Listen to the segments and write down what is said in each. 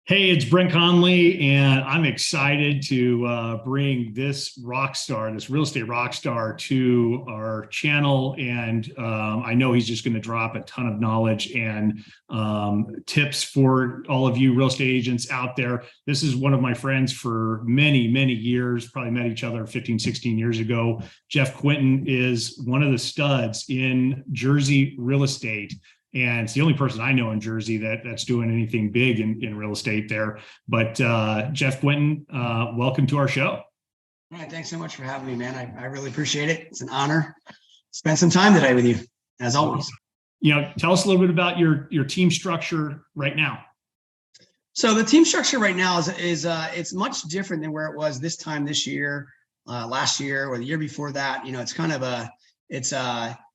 Hey, it's Brent Conley, and I'm excited to bring this rock star, this real estate rock star, to our channel. And I know he's just going to drop a ton of knowledge and tips for all of you real estate agents out there. This is one of my friends for many, many years, probably met each other 15, 16 years ago. Jeff Quintin is one of the studs in Jersey real estate. And it's the only person I know in Jersey that's doing anything big in real estate there. But Jeff Quintin, welcome to our show. All right, thanks so much for having me, man. I really appreciate it. It's an honor to spend some time today with you, as always. Tell us a little bit about your team structure right now. So the team structure right now is it's much different than where it was this time this year, last year, or the year before that.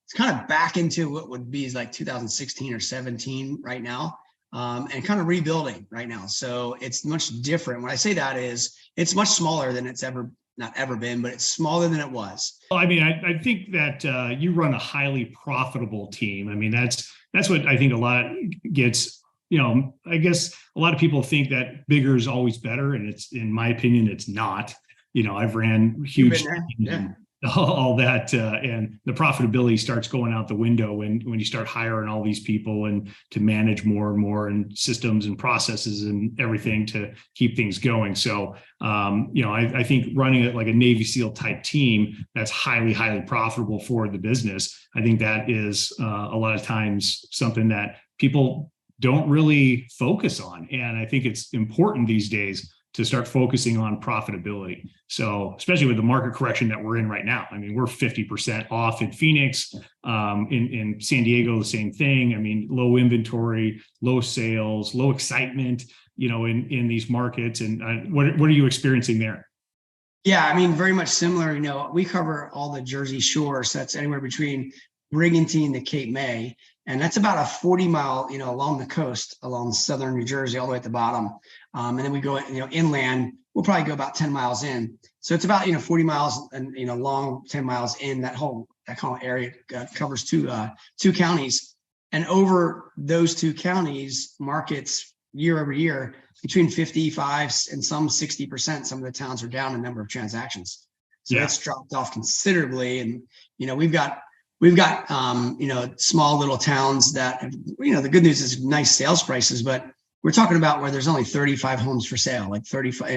It's kind of back into what would be like 2016 or 17 right now, and kind of rebuilding right now. So it's much different. When I say that is, it's much smaller than it's not ever been, but it's smaller than it was. Well, I mean, I think that you run a highly profitable team. I mean, that's what I think a lot gets, I guess a lot of people think that bigger is always better. And it's, in my opinion, it's not. I've ran huge all that, and the profitability starts going out the window when you start hiring all these people and to manage more and more and systems and processes and everything to keep things going. So, I think running it like a Navy SEAL type team that's highly, highly profitable for the business, I think that is a lot of times something that people don't really focus on. And I think it's important these days to start focusing on profitability. So especially with the market correction that we're in right now, I mean, we're 50% off in Phoenix, in San Diego, the same thing. I mean, low inventory, low sales, low excitement, in these markets. And what are you experiencing there? Yeah, I mean, very much similar. We cover all the Jersey Shore, so that's anywhere between Brigantine to Cape May. And that's about a 40-mile, along the coast, along southern New Jersey, all the way at the bottom. And then we go, inland, we'll probably go about 10 miles in. So it's about, 40 miles and, long 10 miles in. That whole area covers two counties. And over those two counties, markets year over year, between 55 and some 60%, some of the towns are down in number of transactions. So it's dropped off considerably. And, we've got small little towns that have, the good news is nice sales prices, but we're talking about where there's only 35 homes for sale, like 35,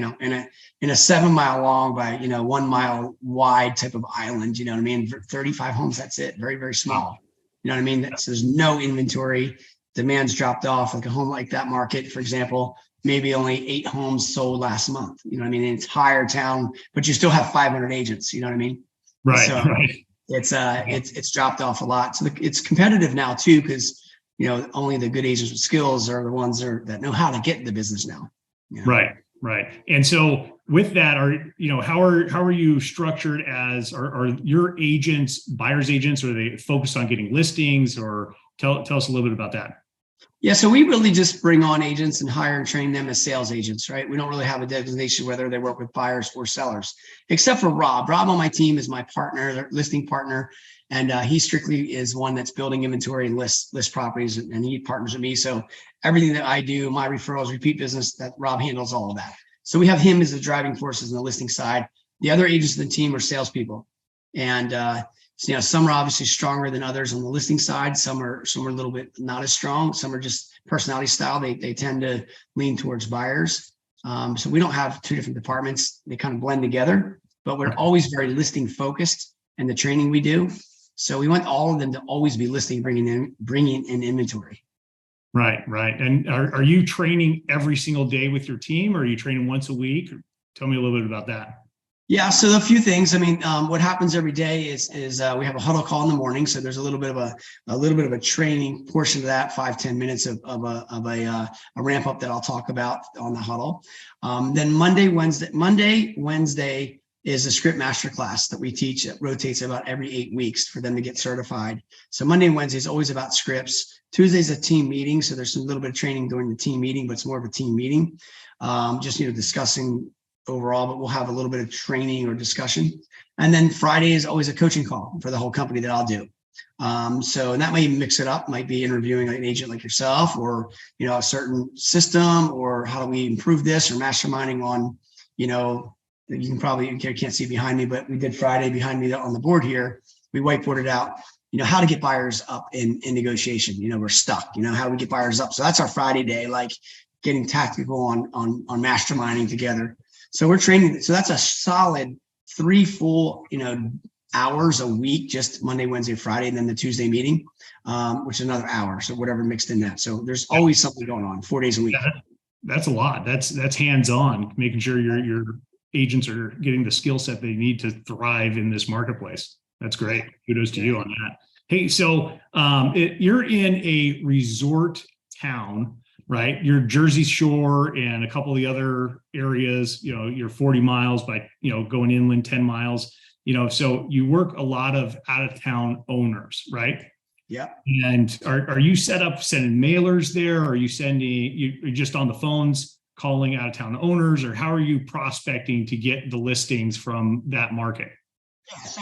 in a 7 mile long by, 1 mile wide type of island, 35 homes, that's it. Very, very small. So there's no inventory. Demand's dropped off. Like a home like that market, for example, maybe only 8 homes sold last month, the entire town, but you still have 500 agents, Right. So, right. It's dropped off a lot. So it's competitive now too, because only the good agents with skills are the ones that know how to get in the business now. Right. And so with that, how are you structured as are your agents, buyer's agents, or are they focused on getting listings, or tell us a little bit about that? Yeah, so we really just bring on agents and hire and train them as sales agents, right? We don't really have a designation whether they work with buyers or sellers, except for Rob. Rob on my team is my partner, their listing partner, and he strictly is one that's building inventory and list properties, and he partners with me. So everything that I do, my referrals, repeat business, that Rob handles all of that. So we have him as the driving forces on the listing side. The other agents of the team are salespeople, and some are obviously stronger than others on the listing side. Some are a little bit not as strong. Some are just personality style. They tend to lean towards buyers. So we don't have two different departments. They kind of blend together, but we're always very listing focused in the training we do. So we want all of them to always be listing, bringing in inventory. Right. And are you training every single day with your team, or are you training once a week? Tell me a little bit about that. Yeah, so a few things. I mean, what happens every day is we have a huddle call in the morning. So there's a little bit of a training portion of that, 5-10 minutes of a ramp up that I'll talk about on the huddle. Then Monday, Wednesday is a script master class that we teach. It rotates about every 8 weeks for them to get certified. So Monday and Wednesday is always about scripts. Tuesday's a team meeting. So there's a little bit of training during the team meeting, but it's more of a team meeting. Just, discussing overall, but we'll have a little bit of training or discussion. And then Friday is always a coaching call for the whole company that I'll do. So, and that may mix it up, might be interviewing an agent like yourself, or, a certain system, or how do we improve this, or masterminding on, you can probably, you can't see behind me, but we did Friday behind me on the board here. We whiteboarded out, how to get buyers up in negotiation. We're stuck, how do we get buyers up? So that's our Friday day, like getting tactical on masterminding together. So we're training. So that's a solid 3 full, hours a week, just Monday, Wednesday, Friday, and then the Tuesday meeting, which is another hour. So whatever mixed in that. So there's always something going on 4 days a week. That's a lot. That's hands-on, making sure your agents are getting the skill set they need to thrive in this marketplace. That's great. Kudos to you on that. Hey, so you're in a resort town, right? You're Jersey Shore and a couple of the other areas, you're 40 miles by, going inland 10 miles, so you work a lot of out of town owners, right? Yeah. And are you set up sending mailers there? Or are you you're just on the phones calling out of town owners, or how are you prospecting to get the listings from that market? Yeah, so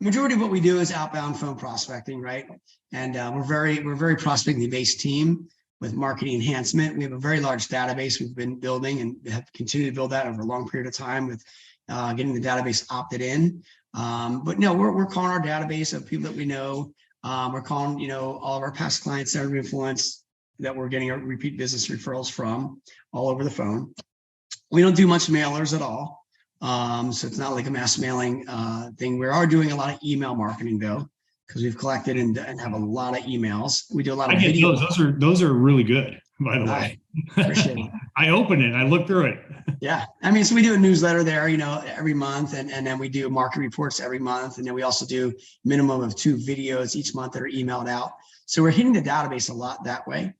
majority of what we do is outbound phone prospecting, right? And we're very prospecting based team with marketing enhancement. We have a very large database we've been building and have continued to build that over a long period of time with getting the database opted in. But no, we're calling our database of people that we know. We're calling, all of our past clients that are influenced that we're getting our repeat business referrals from all over the phone. We don't do much mailers at all. So it's not like a mass mailing thing. We are doing a lot of email marketing though, because we've collected and have a lot of emails. We do a lot of video. Those are really good, by the way. Appreciate it. I open it, I look through it. Yeah. So we do a newsletter there, every month. And then we do market reports every month. And then we also do minimum of 2 videos each month that are emailed out. So we're hitting the database a lot that way.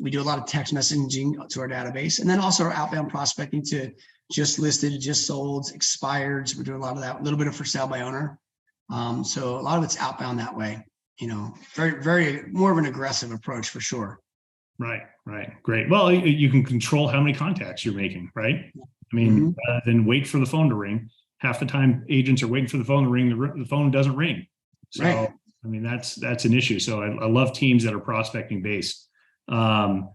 We do a lot of text messaging to our database, and then also our outbound prospecting to just listed, just sold, expired. So we're doing a lot of that, a little bit of for sale by owner. So a lot of it's outbound that way, very, very more of an aggressive approach for sure. Right. Great. Well, you can control how many contacts you're making, right? Rather than wait for the phone to ring. Half the time agents are waiting for the phone to ring. The phone doesn't ring. So, right. That's an issue. So I love teams that are prospecting based. Are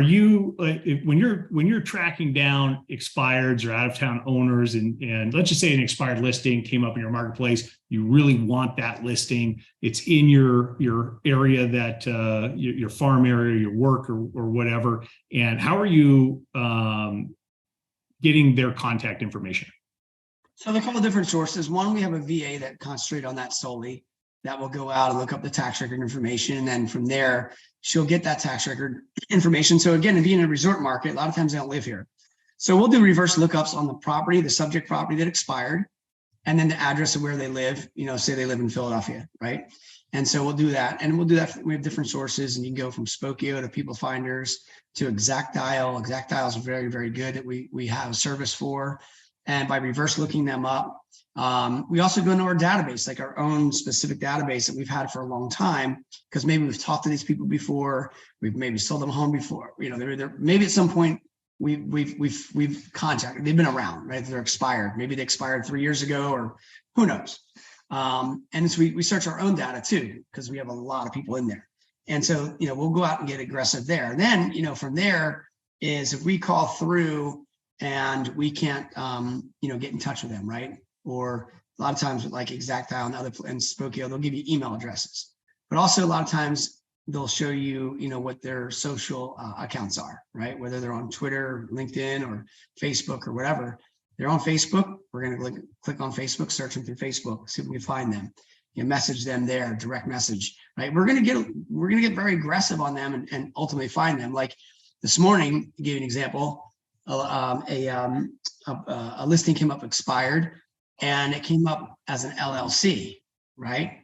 you when you're tracking down expireds or out of town owners, and let's just say an expired listing came up in your marketplace, you really want that listing, it's in your area, that your farm area, your work, or whatever, and how are you getting their contact information? So there are a couple of different sources. One, we have a VA that concentrates on that solely. That will go out and look up the tax record information. And then from there, she'll get that tax record information. So again, being in a resort market, a lot of times they don't live here. So we'll do reverse lookups on the property, the subject property that expired, and then the address of where they live, say they live in Philadelphia, right? And so we'll do that. And we'll do that. We have different sources, and you can go from Spokio to People Finders to Exact Dial. Exact Dial is very, very good that we have a service for. And by reverse looking them up, we also go into our database, like our own specific database that we've had for a long time, because maybe we've talked to these people before, we've maybe sold them a home before, they're maybe at some point we've contacted, they've been around, right? They're expired. Maybe they expired 3 years ago, or who knows? And so we search our own data too, because we have a lot of people in there. And so, we'll go out and get aggressive there. And then, from there is if we call through and we can't, get in touch with them, right? Or a lot of times with like Exact Dial and Spokio, they'll give you email addresses, but also a lot of times they'll show you, what their social accounts are, right? Whether they're on Twitter, LinkedIn, or Facebook, or whatever. They're on Facebook. We're going to click on Facebook, search them through Facebook, see if we can find them. Message them there, direct message, right? We're going to get very aggressive on them and ultimately find them. Like this morning, to give you an example, a listing came up expired. And it came up as an LLC, right?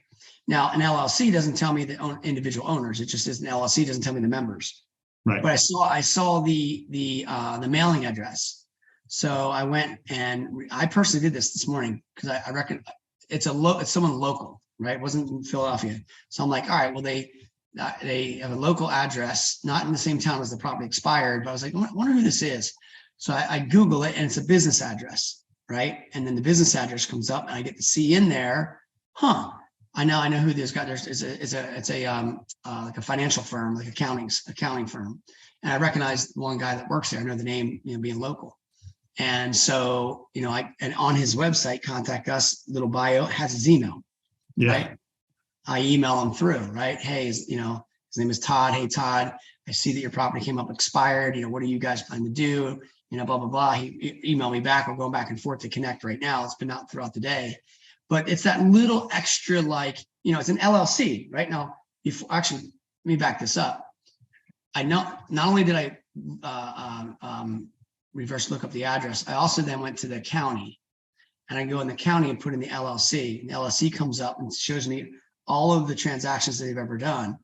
Now, an LLC doesn't tell me the individual owners. It just is an LLC, doesn't tell me the members. Right. But I saw the mailing address. So I went and I personally did this morning because I reckon it's someone local, right? It wasn't in Philadelphia. So I'm like, all right, well, they have a local address, not in the same town as the property expired, but I was like, I wonder who this is. So I Google it, and it's a business address. Right. And then the business address comes up, and I get to see in there huh, I know who this guy, it's like a financial firm, like accounting firm. And I recognize one guy that works there. I know the name, being local. And so, and on his website, contact us, little bio, has his email, Yeah. right? I email him through, right? Hey, his name is Todd. Hey, Todd, I see that your property came up expired. What do you guys plan to do? Blah, blah, blah. He emailed me back. We're going back and forth to connect right now. It's been out throughout the day. But it's that little extra, like, it's an LLC right now. Actually, let me back this up. I know not only did I reverse look up the address, I also then went to the county, and I go in the county and put in the LLC. And the LLC comes up and shows me all of the transactions that they've ever done.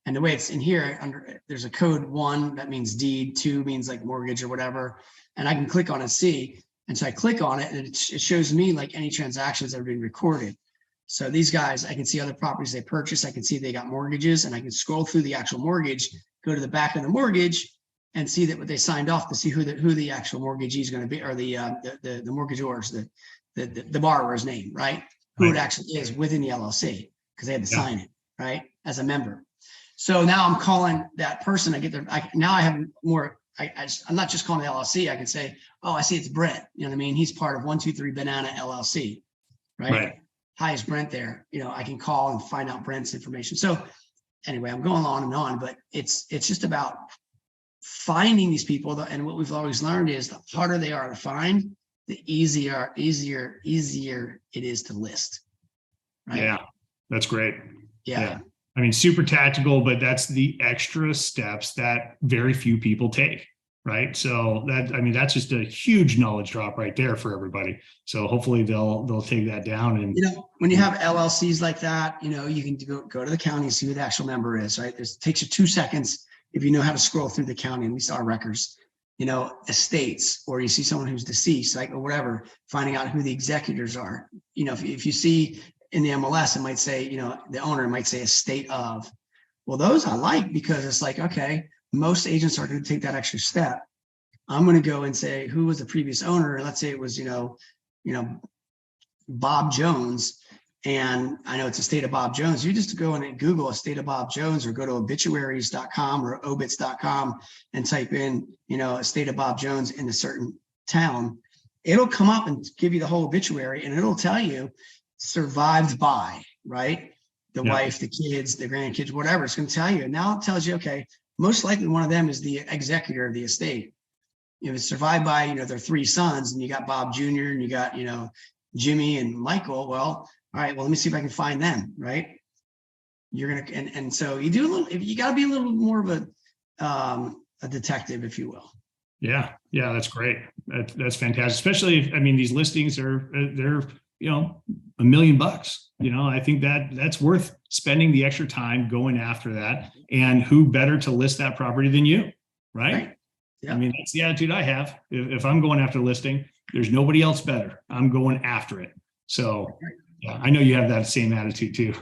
And the way it's in here, there's a code 1 that means deed, 2 means like mortgage or whatever. And I can click on it and see. And so I click on it, and it shows me like any transactions that are being recorded. So these guys, I can see other properties they purchased. I can see they got mortgages, and I can scroll through the actual mortgage, go to the back of the mortgage, and see that what they signed off, to see who the actual mortgagee is going to be, or the mortgagors, the borrower's name, right? Who it actually is within the LLC, because they had to sign it, right, as a member. So now I'm calling that person. Now I have more. I'm not just calling the LLC. I can say, oh, I see it's Brent. You know what I mean? He's part of 123 Banana LLC, right? Hi, is Brent there? I can call and find out Brent's information. So anyway, I'm going on and on, but it's just about finding these people. And what we've always learned is the harder they are to find, the easier it is to list. Right? Yeah, that's great. Yeah. I mean, super tactical, but that's the extra steps that very few people take, right? So that's just a huge knowledge drop right there for everybody. So hopefully they'll take that down. And when you have LLCs like that, you can go to the county and see who the actual member is, right? It takes you 2 seconds if you know how to scroll through the county, at least our records, estates, or you see someone who's deceased, like, or whatever, finding out who the executors are. If you see in the MLS, it might say, the owner might say estate of. Well, those I like, because it's like, okay, most agents are going to take that extra step. I'm going to go and say, who was the previous owner? Let's say it was, Bob Jones. And I know it's estate of Bob Jones. You just go in and Google estate of Bob Jones, or go to obituaries.com or obits.com and type in, estate of Bob Jones in a certain town. It'll come up and give you the whole obituary, and it'll tell you survived by, right? The wife, the kids, the grandkids, whatever. It's going to tell you. And now it tells you, okay, most likely one of them is the executor of the estate. If it's survived by, their 3 sons, and you got Bob Jr. and you got, Jimmy and Michael. Well, all right, well, let me see if I can find them, right? You're going to, and so you got to be a little more of a detective, if you will. Yeah. That's great. That's fantastic. Especially if, these listings they're $1 million. I think that's worth spending the extra time going after that. And who better to list that property than you, right? Yeah. That's the attitude I have. If I'm going after a listing, there's nobody else better. I'm going after it. So yeah, I know you have that same attitude too.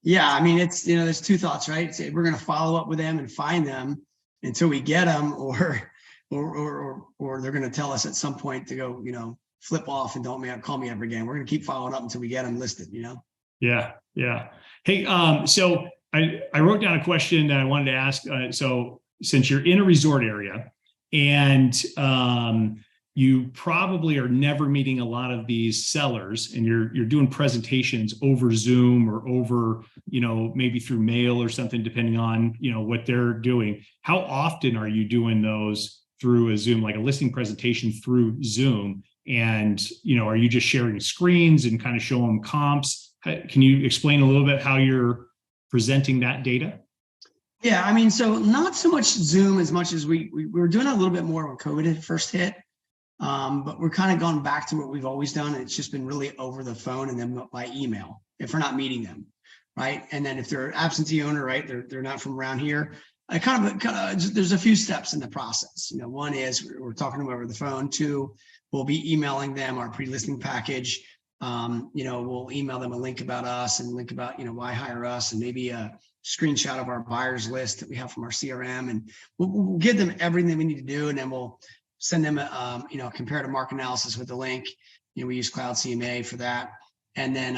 Yeah. It's, there's 2 thoughts, right? We're going to follow up with them and find them until we get them, or they're going to tell us at some point to go, flip off and don't call me ever again. We're going to keep following up until we get them listed, Yeah. Hey, so I wrote down a question that I wanted to ask. So since you're in a resort area, and you probably are never meeting a lot of these sellers, and you're doing presentations over Zoom or over, maybe through mail or something, depending on, what they're doing. How often are you doing those through a Zoom, like a listing presentation through Zoom? And, are you just sharing screens and kind of show them comps? Can you explain a little bit how you're presenting that data? Yeah, so not so much Zoom as much as we were doing a little bit more when COVID had first hit. But we're kind of gone back to what we've always done. And it's just been really over the phone and then by email if we're not meeting them, right? And then if they're absentee owner, right, they're not from around here. There's a few steps in the process. One is we're talking to them over the phone. 2, we'll be emailing them our pre-listing package. We'll email them a link about us and link about, why hire us, and maybe a screenshot of our buyers list that we have from our CRM. And we'll give them everything we need to do. And then we'll send them a comparative market analysis with the link. We use Cloud CMA for that. And then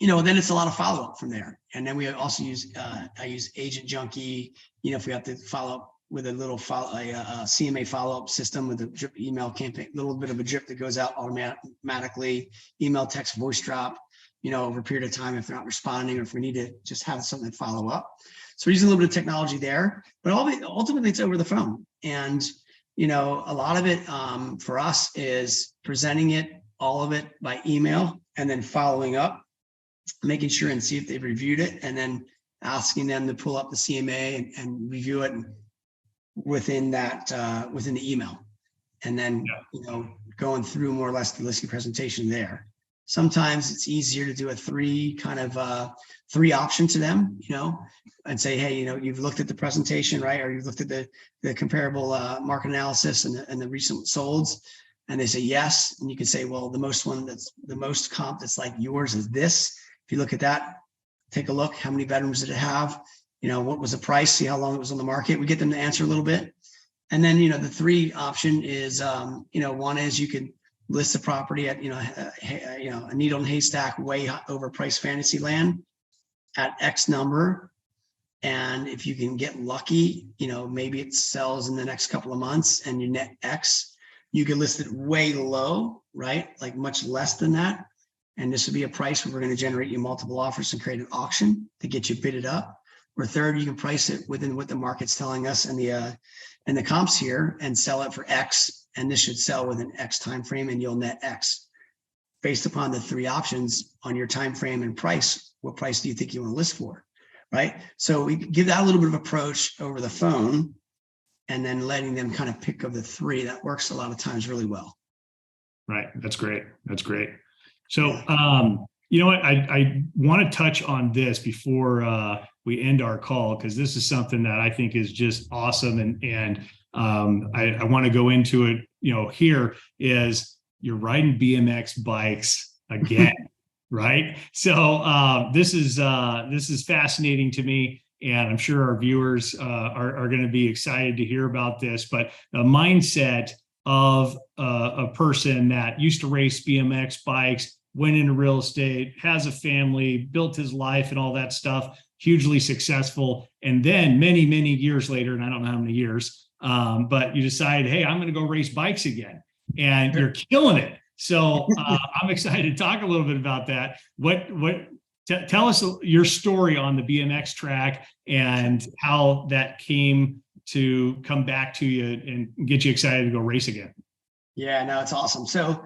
then it's a lot of follow-up from there. And then we also use, I use Agent Junkie, if we have to follow up with a little CMA follow-up system with a drip email campaign, a little bit of a drip that goes out automatically, email, text, voice drop, over a period of time if they're not responding, or if we need to just have something follow up. So we're using a little bit of technology there, but ultimately it's over the phone. And, a lot of it for us is presenting it, all of it by email, and then following up, making sure and see if they've reviewed it, and then asking them to pull up the CMA and review it within the email. And then, going through more or less the listing presentation there. Sometimes it's easier to do a three option to them, and say, hey, you've looked at the presentation, right? Or you've looked at the comparable market analysis and the recent solds. And they say yes. And you can say, well, the most comp that's like yours is this. If you look at that, take a look. How many bedrooms did it have? What was the price? See how long it was on the market. We get them to answer a little bit. And then, the three option is, one is you could list the property at, a needle in a haystack, way overpriced fantasy land at X number. And if you can get lucky, maybe it sells in the next couple of months and you net X, you can list it way low, right? Like much less than that. And this would be a price where we're going to generate you multiple offers and create an auction to get you bidded up. Or third, you can price it within what the market's telling us and the comps here, and sell it for X. And this should sell within X time frame, and you'll net X. Based upon the three options on your time frame and price, what price do you think you want to list for? Right. So we give that a little bit of approach over the phone, and then letting them kind of pick of the three. That works a lot of times really well. Right. That's great. That's great. So, you know what, I want to touch on this before we end our call, because this is something that I think is just awesome. And I want to go into it, here is you're riding BMX bikes again, right? So this is fascinating to me. And I'm sure our viewers are going to be excited to hear about this. But the mindset of a person that used to race BMX bikes, went into real estate, has a family, built his life and all that stuff, hugely successful. And then many, many years later, and I don't know how many years, but you decide, hey, I'm going to go race bikes again. And you're killing it. So I'm excited to talk a little bit about that. Tell us your story on the BMX track and how that came to come back to you and get you excited to go race again. Yeah, no, it's awesome. So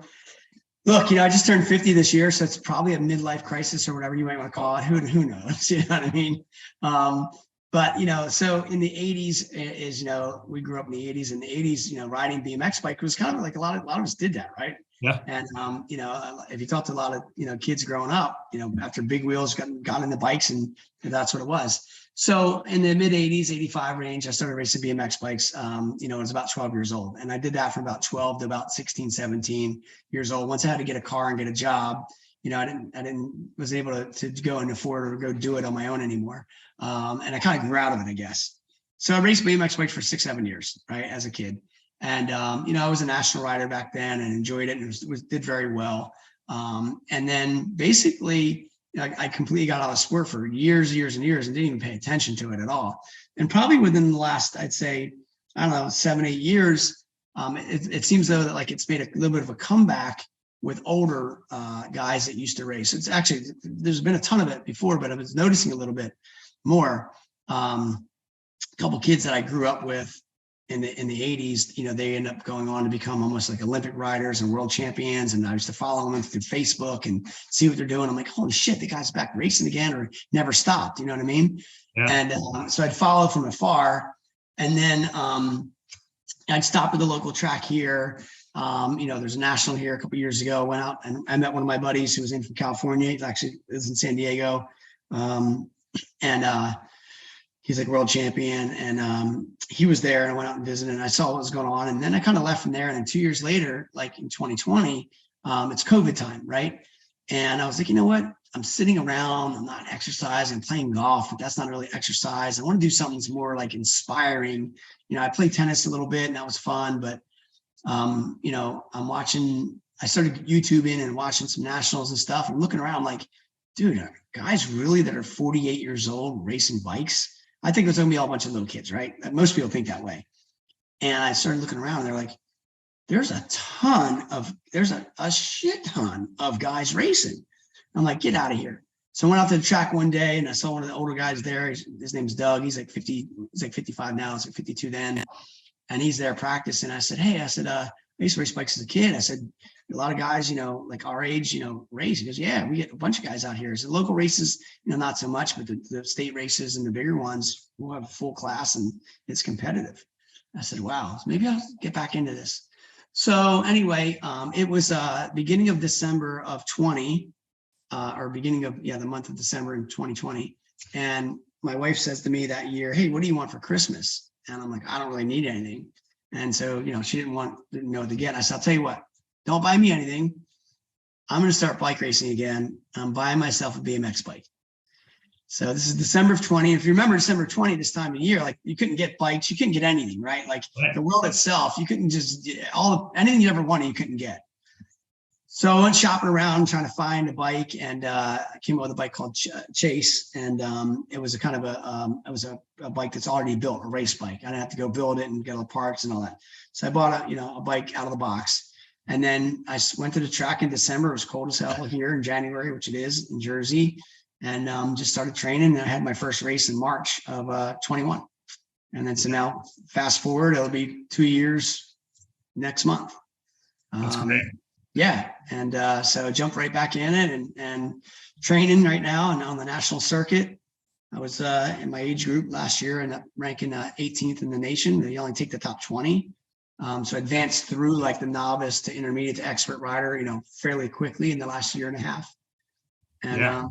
look, I just turned 50 this year, so it's probably a midlife crisis or whatever you might want to call it. Who knows? You know what I mean? But, so in the 80s we grew up in the 80s. In the 80s, riding BMX bike was kind of like a lot of us did that, right? Yeah. And, if you talk to a lot of, kids growing up, after big wheels got into bikes, and that's what it was. So in the mid 80s, 85 range, I started racing BMX bikes. I was about 12 years old, and I did that from about 12 to about 16, 17 years old. Once I had to get a car and get a job, I wasn't able to go and afford or go do it on my own anymore. And I kind of grew out of it, I guess. So I raced BMX bikes for 6-7 years, right, as a kid. And, I was a national rider back then and enjoyed it, and did very well. And then basically, I completely got out of sport for years and years and didn't even pay attention to it at all. And probably within the last, I'd say, 7-8 years, it seems though that like it's made a little bit of a comeback with older guys that used to race. It's actually, there's been a ton of it before, but I was noticing a little bit more. A couple kids that I grew up with in the 80s, they end up going on to become almost like Olympic riders and world champions. And I used to follow them through Facebook and see what they're doing. I'm like, holy shit, the guy's back racing again, or never stopped. You know what I mean? Yeah. And so I'd follow from afar, and then I'd stop at the local track here. There's a national here a couple of years ago. Went out and I met one of my buddies who was in from California. He actually lives in San Diego. He's like world champion, and he was there, and I went out and visited, and I saw what was going on. And then I kind of left from there. And then 2 years later, like in 2020, it's COVID time, right? And I was like, you know what? I'm sitting around, I'm not exercising, I'm playing golf, but that's not really exercise. I want to do something that's more like inspiring. I played tennis a little bit, and that was fun, but I'm watching, I started YouTubing and watching some nationals and stuff. I'm looking around like, dude, are guys really that are 48 years old racing bikes? I think there's going to be a bunch of little kids, right? Most people think that way. And I started looking around and they're like, there's a shit ton of guys racing. I'm like, get out of here. So I went out to the track one day and I saw one of the older guys there. His name's Doug. He's like 50, he's like 55 now. He's like 52 then. And he's there practicing. I said, hey, I used to race bikes as a kid. I said, a lot of guys, like our age, race. He goes, yeah, we get a bunch of guys out here. So local races, not so much, but the state races and the bigger ones, we'll have a full class and it's competitive. I said, wow, maybe I'll get back into this. So anyway, it was beginning of December of 20, or beginning of, the month of December in 2020. And my wife says to me that year, hey, what do you want for Christmas? And I'm like, I don't really need anything. And so, she didn't know what to get. I said, I'll tell you what, don't buy me anything. I'm going to start bike racing again. I'm buying myself a BMX bike. So this is December of 20. If you remember December 20, this time of year, like you couldn't get bikes, you couldn't get anything, right? Like the world itself, you couldn't just anything you ever wanted, you couldn't get. So I went shopping around trying to find a bike, and I came up with a bike called Chase, and it was a kind of a bike that's already built, a race bike. I didn't have to go build it and get all the parts and all that. So I bought a bike out of the box, and then I went to the track in December. It was cold as hell here in January, which it is in Jersey, and just started training. And I had my first race in March of 21, and then so now fast forward, it'll be 2 years next month. That's great. Yeah. And so I jumped right back in it and training right now and on the national circuit. I was in my age group last year and ranking 18th in the nation. They only take the top 20. So I advanced through like the novice to intermediate to expert rider, fairly quickly in the last year and a half. And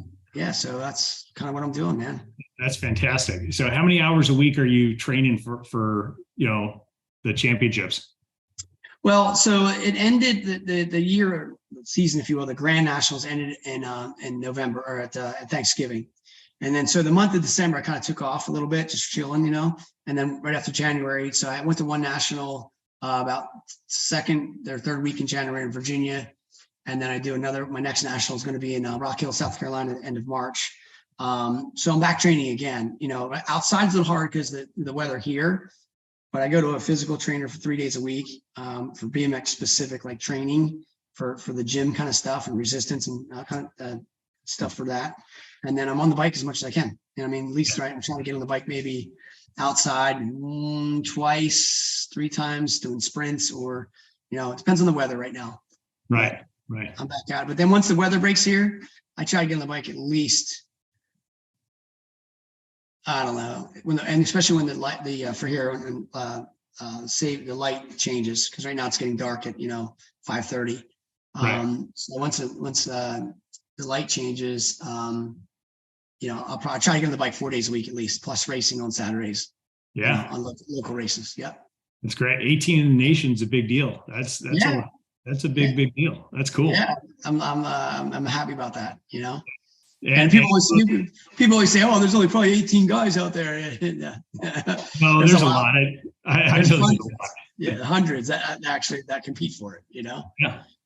so that's kind of what I'm doing, man. That's fantastic. So how many hours a week are you training for the championships? Well, so it ended the year season, if you will. The Grand Nationals ended in November or at Thanksgiving, and then so the month of December I kind of took off a little bit, just chilling, And then right after January, so I went to one national about second or third week in January in Virginia, and then I do another. My next national is going to be in Rock Hill, South Carolina, at the end of March. So I'm back training again. Outside's a little hard because the weather here. But I go to a physical trainer for 3 days a week for BMX specific, like training for the gym kind of stuff and resistance and kind of stuff for that. And then I'm on the bike as much as I can. At least right, I'm trying to get on the bike maybe outside twice, 3 times doing sprints, or it depends on the weather right now. Right. I'm back out. But then once the weather breaks here, I try to get on the bike at least. I don't know and especially when the light, for here, save the light changes, because right now it's getting dark at 5:30. So once the light changes, I'll probably try to get on the bike 4 days a week at least, plus racing on Saturdays. Yeah, on local races. Yep, that's great. 18 in the nation's a big deal. That's a big deal. That's cool. Yeah, I'm happy about that. And people always say, "Oh, there's only probably 18 guys out there." No, there's a lot. I know there's a lot. Yeah, hundreds that compete for it. Yeah.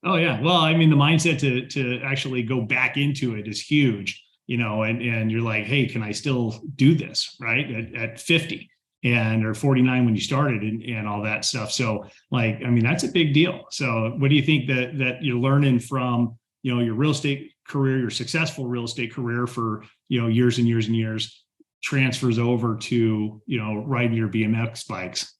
Oh yeah. Well, the mindset to actually go back into it is huge. And you're like, hey, can I still do this? Right at 50 or 49 when you started and all that stuff. So that's a big deal. So what do you think that you're learning from your real estate career, your successful real estate career for, years and years and years, transfers over to, riding your BMX bikes?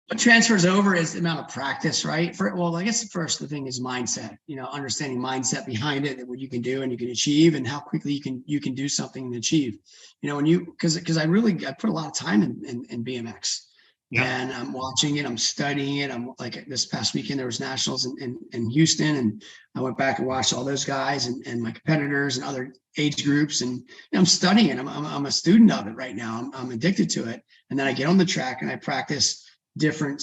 What transfers over is the amount of practice, right? I guess the thing is mindset, understanding mindset behind it, and what you can do and you can achieve, and how quickly you can do something and achieve, because I put a lot of time in BMX. Yeah. And I'm watching it, I'm studying it. I'm like, this past weekend, there was nationals in Houston, and I went back and watched all those guys and my competitors and other age groups. And I'm studying it. I'm a student of it right now. I'm addicted to it. And then I get on the track and I practice different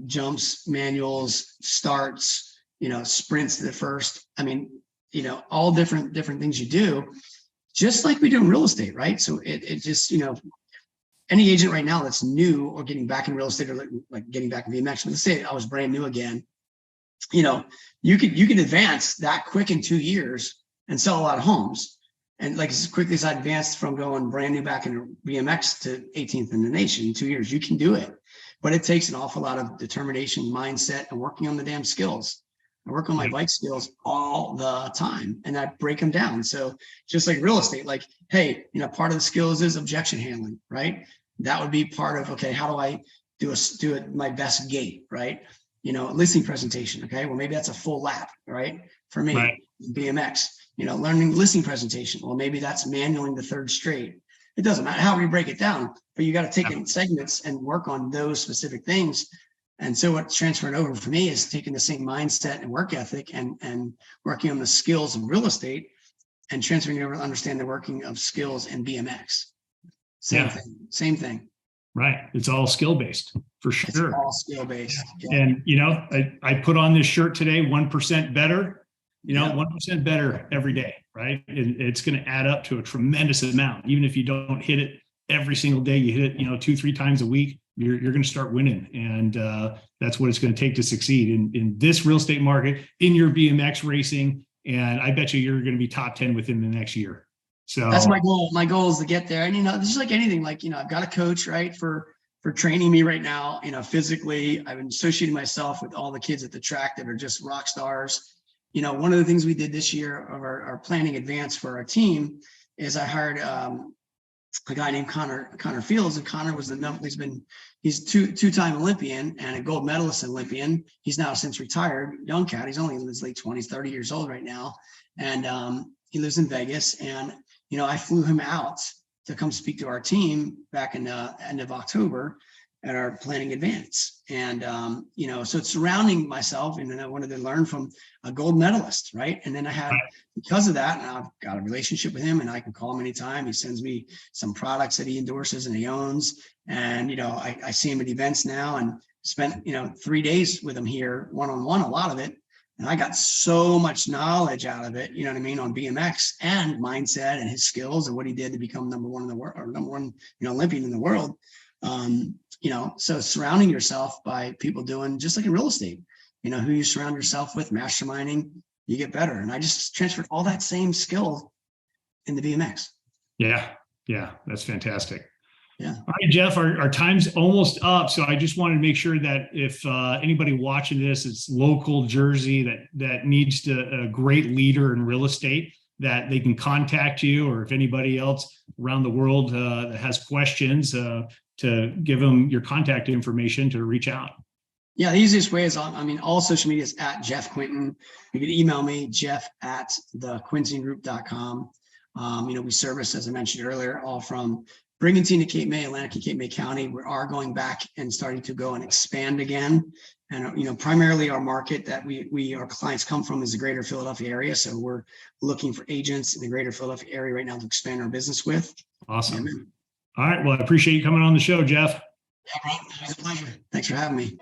jumps, manuals, starts, sprints to the first. All different things you do, just like we do in real estate, right? So it just, any agent right now that's new or getting back in real estate, or like getting back in BMX, but let's say I was brand new again, you could advance that quick in 2 years and sell a lot of homes. And like as quickly as I advanced from going brand new back into BMX to 18th in the nation in 2 years, you can do it. But it takes an awful lot of determination, mindset, and working on the damn skills. I work on my bike skills all the time, and I break them down. So just like real estate, like, hey, part of the skills is objection handling, right? That would be part of, okay, how do I do it my best gait, right? Listing presentation. Okay, well, maybe that's a full lap, right? For me, right. BMX, learning listing presentation. Well, maybe that's manualing the third straight. It doesn't matter how we break it down, but you got to take it in segments and work on those specific things. And so what's transferred over for me is taking the same mindset and work ethic and working on the skills of real estate and transferring over to understand the working of skills in BMX. Same thing. Right. It's all skill based for sure. It's all skill based. Yeah. And, I put on this shirt today, 1% better, 1% better every day. Right. And it's going to add up to a tremendous amount. Even if you don't hit it every single day, you hit it, 2-3 times a week, you're going to start winning. And that's what it's going to take to succeed in this real estate market, in your BMX racing. And I bet you're going to be top 10 within the next year. So that's my goal. My goal is to get there. And, this is like anything, like, I've got a coach, right, for training me right now, physically. I've been associating myself with all the kids at the track that are just rock stars. One of the things we did this year of our planning advance for our team is I hired a guy named Connor Fields, and Connor was he's two-time Olympian and a gold medalist Olympian. He's now since retired, young cat. He's only in his late 20s, 30 years old right now. And he lives in Vegas. And, I flew him out to come speak to our team back in the end of October at our planning advance. And, so it's surrounding myself. And then I wanted to learn from a gold medalist, right? And then because of that, and I've got a relationship with him, and I can call him anytime. He sends me some products that he endorses and he owns. And, I see him at events now and spent, 3 days with him here, one-on-one, a lot of it. And I got so much knowledge out of it, on BMX and mindset and his skills and what he did to become number one in the world, or number one, Olympian in the world. So surrounding yourself by people doing just like in real estate, who you surround yourself with, masterminding, you get better. And I just transferred all that same skill in the BMX. Yeah. That's fantastic. Yeah. All right, Jeff, our time's almost up. So I just wanted to make sure that if anybody watching this, it's local Jersey that needs a great leader in real estate, that they can contact you, or if anybody else around the world that has questions, to give them your contact information to reach out. Yeah, the easiest way is all social media is at Jeff Quintin. You can email me, jeff@thequintingroup.com. We service, as I mentioned earlier, all from Brigantine to Cape May, Atlantic and Cape May County. We are going back and starting to go and expand again. And, primarily our market that our clients come from is the greater Philadelphia area. So we're looking for agents in the greater Philadelphia area right now to expand our business with. Awesome. All right. Well, I appreciate you coming on the show, Jeff. Yeah, bro. It was a pleasure. Thanks for having me.